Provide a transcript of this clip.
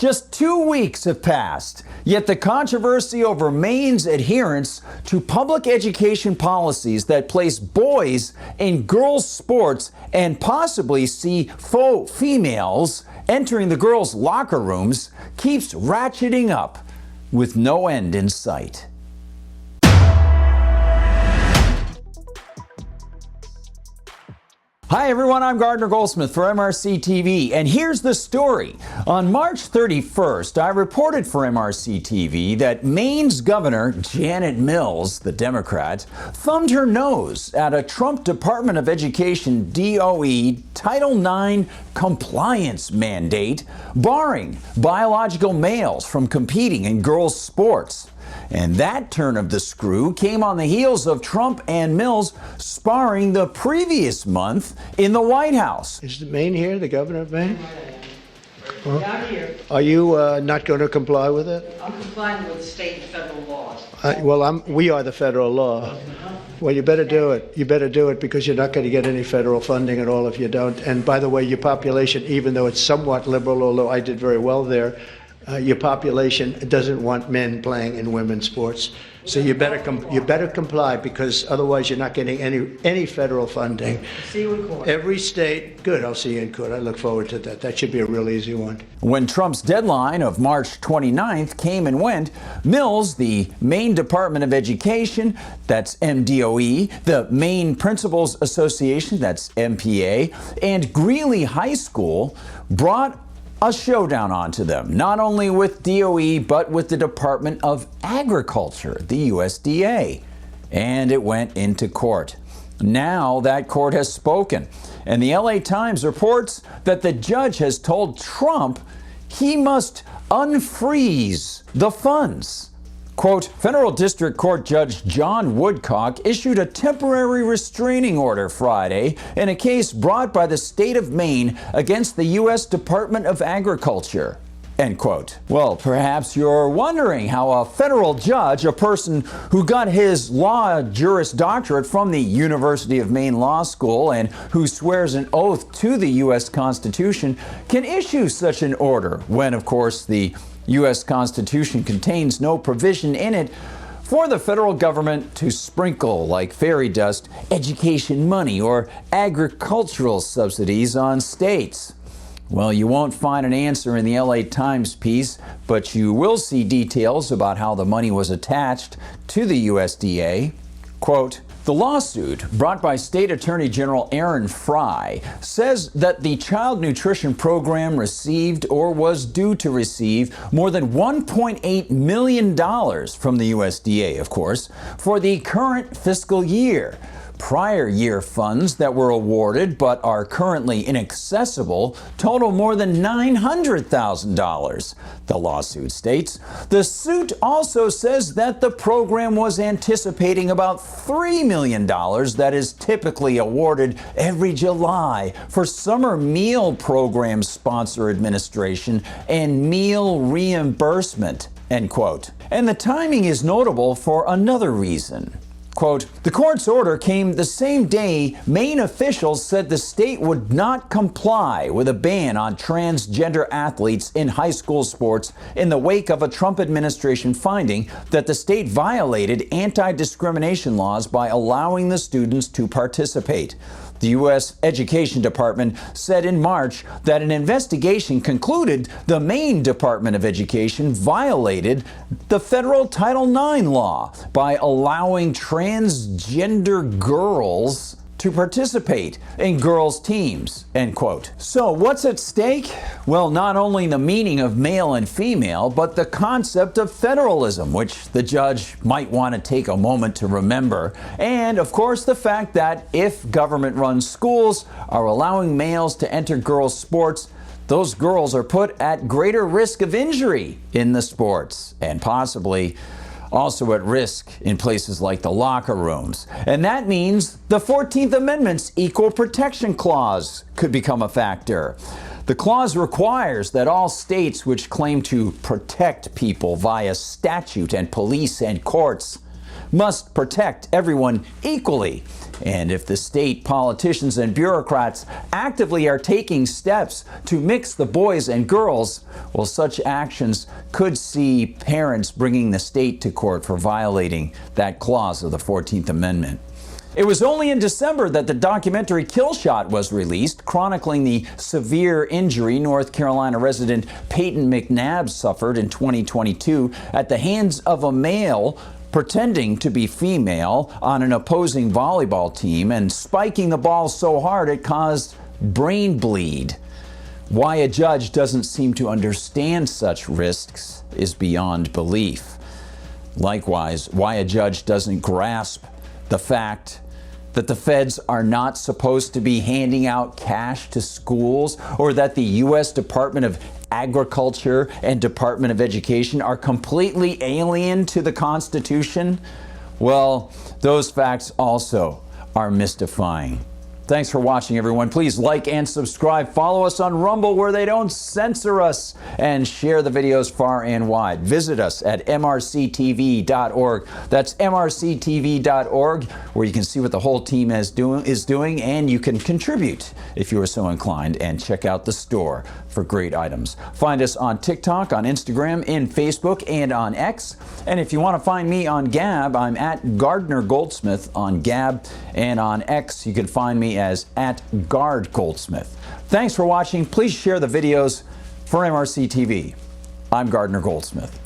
Just 2 weeks have passed, yet the controversy over Maine's adherence to public education policies that place boys in girls' sports and possibly see faux females entering the girls' locker rooms keeps ratcheting up with no end in sight. Hi everyone, I'm Gardner Goldsmith for MRC-TV, and here's the story. On March 31st, I reported for MRC-TV that Maine's Governor Janet Mills, the Democrat, thumbed her nose at a Trump Department of Education DOE Title IX compliance mandate barring biological males from competing in girls' sports. And that turn of the screw came on the heels of Trump and Mills sparring the previous month in the White House. Is Maine here, the governor of Maine? Yeah, I'm here. Are you not going to comply with it? I'm complying with state and federal laws. We are the federal law. Well, you better do it. You better do it because you're not going to get any federal funding at all if you don't. And by the way, your population, even though it's somewhat liberal, although I did very well there, your population doesn't want men playing in women's sports. So you better comply because otherwise you're not getting any federal funding. See you in court. Every state, good, I'll see you in court. I look forward to that. That should be a real easy one. When Trump's deadline of March 29th came and went, Mills, the Maine Department of Education, that's MDOE, the Maine Principals Association, that's MPA, and Greely High School brought a showdown onto them, not only with DOE, but with the Department of Agriculture, the USDA. And it went into court. Now that court has spoken, and the LA Times reports that the judge has told Trump he must unfreeze the funds. Quote, Federal District Court Judge John Woodcock issued a temporary restraining order Friday in a case brought by the state of Maine against the U.S. Department of Agriculture. End quote. Well, perhaps you're wondering how a federal judge, a person who got his law juris doctorate from the University of Maine Law School and who swears an oath to the U.S. Constitution, can issue such an order when, of course, the U.S. Constitution contains no provision in it for the federal government to sprinkle, like fairy dust, education money or agricultural subsidies on states. Well, you won't find an answer in the LA Times piece, but you will see details about how the money was attached to the USDA. Quote, the lawsuit, brought by State Attorney General Aaron Frey, says that the child nutrition program received or was due to receive more than $1.8 million from the USDA, of course, for the current fiscal year. Prior year funds that were awarded but are currently inaccessible total more than $900,000, the lawsuit states. The suit also says that the program was anticipating about $3 million that is typically awarded every July for summer meal program sponsor administration and meal reimbursement, end quote. And the timing is notable for another reason. Quote, the court's order came the same day Maine officials said the state would not comply with a ban on transgender athletes in high school sports in the wake of a Trump administration finding that the state violated anti-discrimination laws by allowing the students to participate. The U.S. Education Department said in March that an investigation concluded the Maine Department of Education violated the federal Title IX law by allowing transgender girls to participate in girls' teams, end quote. So what's at stake? Well, not only the meaning of male and female, but the concept of federalism, which the judge might want to take a moment to remember. And of course, the fact that if government-run schools are allowing males to enter girls' sports, those girls are put at greater risk of injury in the sports and possibly also at risk in places like the locker rooms. And that means the 14th Amendment's Equal Protection Clause could become a factor. The clause requires that all states which claim to protect people via statute and police and courts must protect everyone equally. And if the state politicians and bureaucrats actively are taking steps to mix the boys and girls, well, such actions could see parents bringing the state to court for violating that clause of the 14th Amendment. It was only in December that the documentary Kill Shot was released, chronicling the severe injury North Carolina resident Peyton McNabb suffered in 2022 at the hands of a male pretending to be female on an opposing volleyball team and spiking the ball so hard it caused brain bleed. Why a judge doesn't seem to understand such risks is beyond belief. Likewise, why a judge doesn't grasp the fact that the feds are not supposed to be handing out cash to schools, or that the U.S. Department of Agriculture and Department of Education are completely alien to the Constitution? Well, those facts also are mystifying. Thanks for watching, everyone. Please like and subscribe. Follow us on Rumble, where they don't censor us, and share the videos far and wide. Visit us at MRCTV.org. That's MRCTV.org, where you can see what the whole team is doing, and you can contribute if you are so inclined, and check out the store for great items. Find us on TikTok, on Instagram, in Facebook, and on X. And if you want to find me on Gab, I'm at Gardner Goldsmith on Gab, and on X you can find me as at Guard Goldsmith. Thanks for watching. Please share the videos for MRC TV. I'm Gardner Goldsmith.